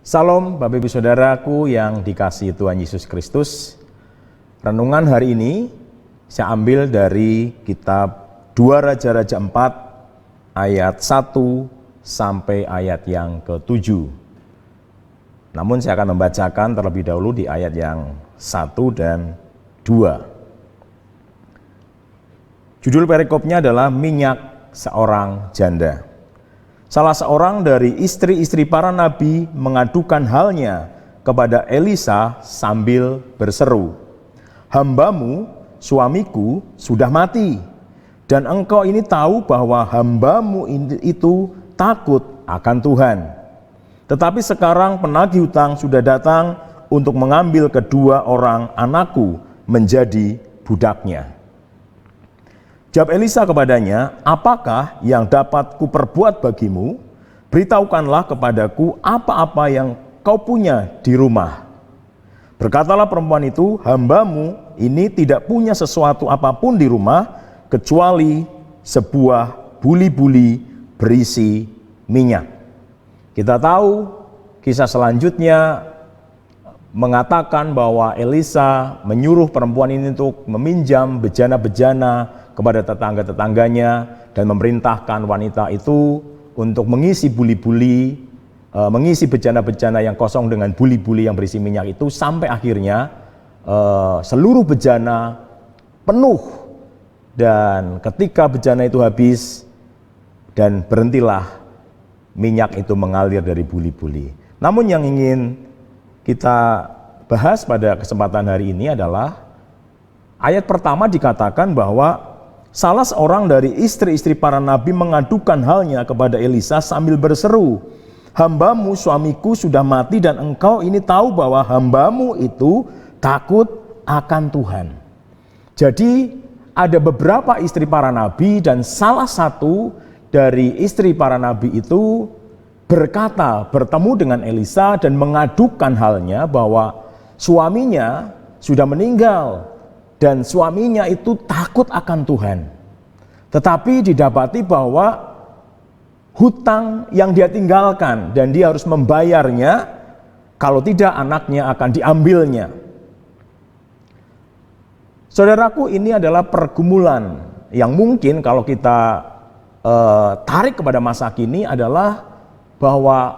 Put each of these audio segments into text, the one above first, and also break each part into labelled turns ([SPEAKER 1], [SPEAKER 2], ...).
[SPEAKER 1] Salam Bapak Ibu Saudaraku yang dikasihi Tuhan Yesus Kristus. Renungan hari ini saya ambil dari kitab 2 Raja-Raja 4 ayat 1 sampai ayat yang ke-7. Namun saya akan membacakan terlebih dahulu di ayat yang 1 dan 2. Judul perikopnya adalah minyak seorang janda. Salah seorang dari istri-istri para nabi mengadukan halnya kepada Elisa sambil berseru, "Hambamu, suamiku, sudah mati, dan engkau ini tahu bahwa hambamu itu takut akan Tuhan. Tetapi sekarang penagih hutang sudah datang untuk mengambil kedua orang anakku menjadi budaknya." Jawab Elisa kepadanya, "Apakah yang dapat kuperbuat bagimu? Beritahukanlah kepadaku apa-apa yang kau punya di rumah." Berkatalah perempuan itu, "Hambamu ini tidak punya sesuatu apapun di rumah, kecuali sebuah buli-buli berisi minyak." Kita tahu kisah selanjutnya mengatakan bahwa Elisa menyuruh perempuan ini untuk meminjam bejana-bejana kepada tetangga-tetangganya dan memerintahkan wanita itu untuk mengisi buli-buli, mengisi bejana-bejana yang kosong dengan buli-buli yang berisi minyak itu sampai akhirnya seluruh bejana penuh, dan ketika bejana itu habis dan berhentilah minyak itu mengalir dari buli-buli. Namun yang ingin kita bahas pada kesempatan hari ini adalah ayat pertama dikatakan bahwa salah seorang dari istri-istri para nabi mengadukan halnya kepada Elisa sambil berseru, "Hambamu, suamiku, sudah mati, dan engkau ini tahu bahwa hambamu itu takut akan Tuhan." Jadi ada beberapa istri para nabi, dan salah satu dari istri para nabi itu bertemu dengan Elisa dan mengadukan halnya bahwa suaminya sudah meninggal dan suaminya itu takut akan Tuhan. Tetapi didapati bahwa hutang yang dia tinggalkan dan dia harus membayarnya, kalau tidak anaknya akan diambilnya. Saudaraku, ini adalah pergumulan yang mungkin kalau kita tarik kepada masa kini adalah bahwa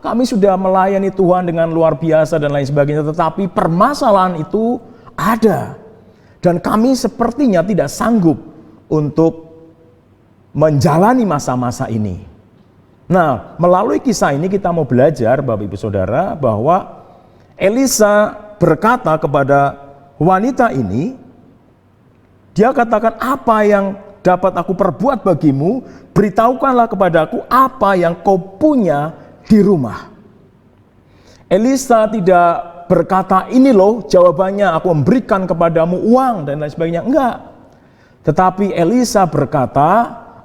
[SPEAKER 1] kami sudah melayani Tuhan dengan luar biasa dan lain sebagainya, tetapi permasalahan itu ada dan kami sepertinya tidak sanggup untuk menjalani masa-masa ini. Nah, melalui kisah ini kita mau belajar Bapak Ibu Saudara bahwa Elisa berkata kepada wanita ini, dia katakan, "Apa yang dapat aku perbuat bagimu? Beritahukanlah kepadaku apa yang kau punya di rumah." Elisa tidak berkata, "Ini loh jawabannya, aku memberikan kepadamu uang dan lain sebagainya." Enggak. Tetapi Elisa berkata,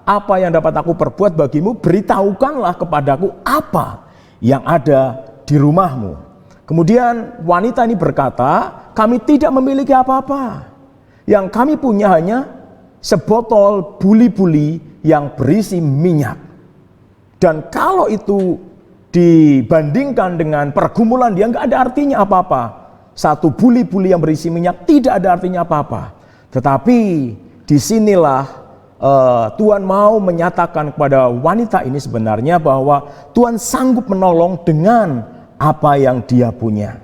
[SPEAKER 1] "Apa yang dapat aku perbuat bagimu? Beritahukanlah kepadaku apa yang ada di rumahmu." Kemudian wanita ini berkata, "Kami tidak memiliki apa-apa. Yang kami punya hanya sebotol buli-buli yang berisi minyak." Dan kalau itu dibandingkan dengan pergumulan dia, nggak ada artinya apa-apa. Satu buli-buli yang berisi minyak tidak ada artinya apa-apa. Tetapi disinilah Tuhan mau menyatakan kepada wanita ini sebenarnya bahwa Tuhan sanggup menolong dengan apa yang dia punya.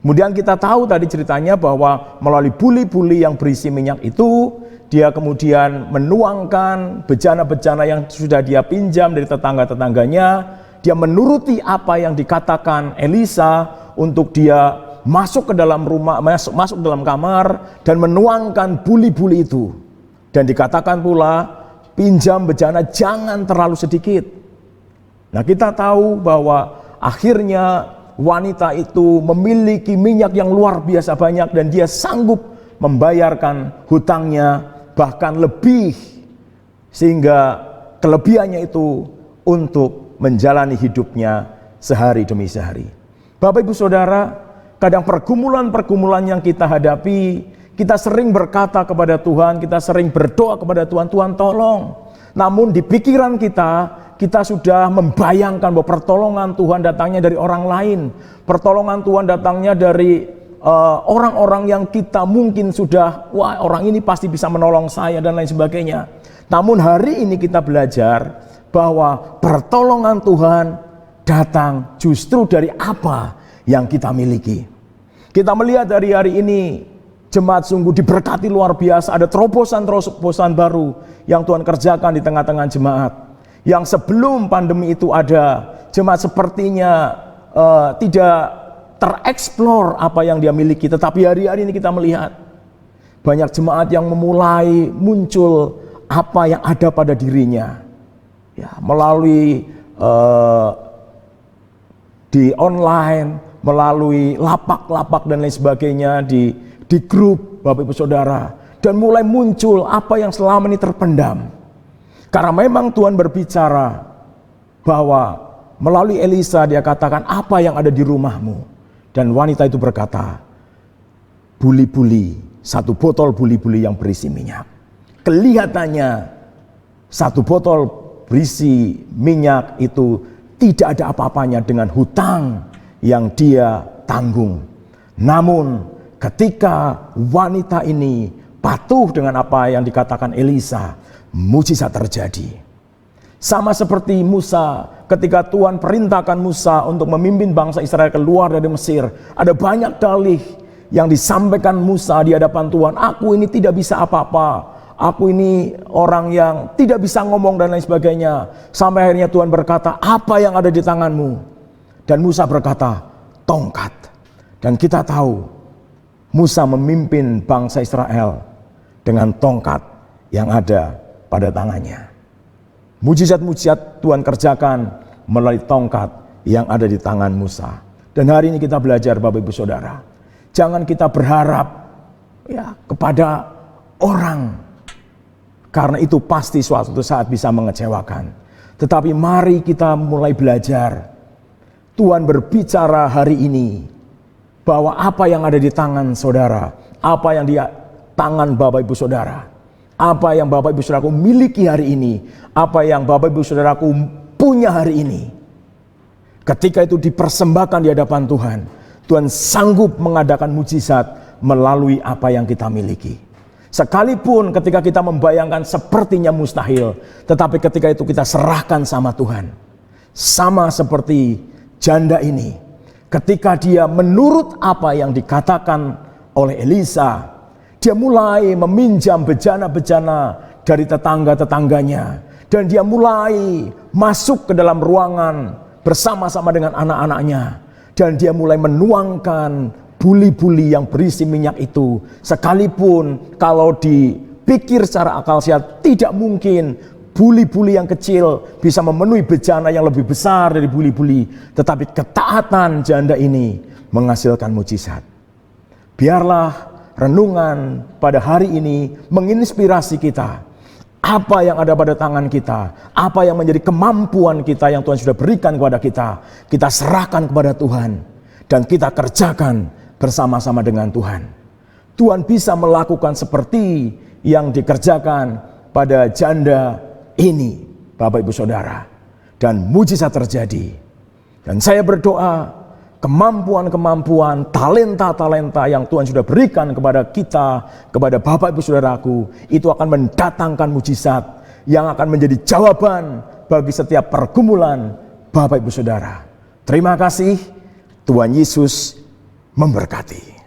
[SPEAKER 1] Kemudian kita tahu tadi ceritanya bahwa melalui buli-buli yang berisi minyak itu, dia kemudian menuangkan bejana-bejana yang sudah dia pinjam dari tetangga-tetangganya. Dia menuruti apa yang dikatakan Elisa untuk dia masuk ke dalam rumah, masuk ke dalam kamar dan menuangkan buli-buli itu. Dan dikatakan pula, pinjam bejana jangan terlalu sedikit. Nah, kita tahu bahwa akhirnya wanita itu memiliki minyak yang luar biasa banyak dan dia sanggup membayarkan hutangnya bahkan lebih, sehingga kelebihannya itu untuk menjalani hidupnya sehari demi sehari. Bapak Ibu Saudara, kadang pergumulan-pergumulan yang kita hadapi, kita sering berkata kepada Tuhan, kita sering berdoa kepada Tuhan, "Tuhan tolong." Namun di pikiran kita, kita sudah membayangkan bahwa pertolongan Tuhan datangnya dari orang lain. Pertolongan Tuhan datangnya dari orang-orang yang kita mungkin sudah, wah orang ini pasti bisa menolong saya dan lain sebagainya. Namun hari ini kita belajar bahwa pertolongan Tuhan datang justru dari apa yang kita miliki. Kita melihat dari hari ini jemaat sungguh diberkati luar biasa. Ada terobosan-terobosan baru yang Tuhan kerjakan di tengah-tengah jemaat. Yang sebelum pandemi itu ada, jemaat sepertinya tidak tereksplor apa yang dia miliki. Tetapi hari-hari ini kita melihat banyak jemaat yang memulai muncul apa yang ada pada dirinya, ya, melalui di online, melalui lapak-lapak dan lain sebagainya, di grup Bapak Ibu Saudara, dan mulai muncul apa yang selama ini terpendam. Karena memang Tuhan berbicara bahwa melalui Elisa dia katakan apa yang ada di rumahmu. Dan wanita itu berkata, buli-buli, satu botol buli-buli yang berisi minyak. Kelihatannya satu botol berisi minyak itu tidak ada apa-apanya dengan hutang yang dia tanggung. Namun ketika wanita ini patuh dengan apa yang dikatakan Elisa, mujizat terjadi. Sama seperti Musa, ketika Tuhan perintahkan Musa untuk memimpin bangsa Israel keluar dari Mesir, ada banyak dalih yang disampaikan Musa di hadapan Tuhan. Aku ini tidak bisa apa-apa, aku ini orang yang tidak bisa ngomong dan lain sebagainya. Sampai akhirnya Tuhan berkata, apa yang ada di tanganmu? Dan Musa berkata, tongkat. Dan kita tahu Musa memimpin bangsa Israel dengan tongkat yang ada pada tangannya. Mujizat-mujizat Tuhan kerjakan melalui tongkat yang ada di tangan Musa. Dan hari ini kita belajar Bapak Ibu Saudara, jangan kita berharap ya kepada orang, karena itu pasti suatu saat bisa mengecewakan. Tetapi mari kita mulai belajar. Tuhan berbicara hari ini bahwa apa yang ada di tangan saudara, apa yang di tangan Bapak Ibu Saudara, apa yang Bapak Ibu Saudaraku miliki hari ini, apa yang Bapak Ibu Saudaraku punya hari ini, ketika itu dipersembahkan di hadapan Tuhan, Tuhan sanggup mengadakan mujizat melalui apa yang kita miliki. Sekalipun ketika kita membayangkan sepertinya mustahil, tetapi ketika itu kita serahkan sama Tuhan. Sama seperti janda ini, ketika dia menurut apa yang dikatakan oleh Elisa, dia mulai meminjam bejana-bejana dari tetangga-tetangganya. Dan dia mulai masuk ke dalam ruangan bersama-sama dengan anak-anaknya. Dan dia mulai menuangkan buli-buli yang berisi minyak itu. Sekalipun kalau dipikir secara akal sehat, tidak mungkin buli-buli yang kecil bisa memenuhi bejana yang lebih besar dari buli-buli. Tetapi ketaatan janda ini menghasilkan mujizat. Biarlah renungan pada hari ini menginspirasi kita. Apa yang ada pada tangan kita, apa yang menjadi kemampuan kita yang Tuhan sudah berikan kepada kita serahkan kepada Tuhan. Dan kita kerjakan bersama-sama dengan Tuhan. Tuhan bisa melakukan seperti yang dikerjakan pada janda ini, Bapak Ibu Saudara. Dan mujizat terjadi. Dan saya berdoa, kemampuan-kemampuan, talenta-talenta yang Tuhan sudah berikan kepada kita, kepada Bapak Ibu Saudaraku, itu akan mendatangkan mujizat yang akan menjadi jawaban bagi setiap pergumulan Bapak Ibu Saudara. Terima kasih, Tuhan Yesus memberkati.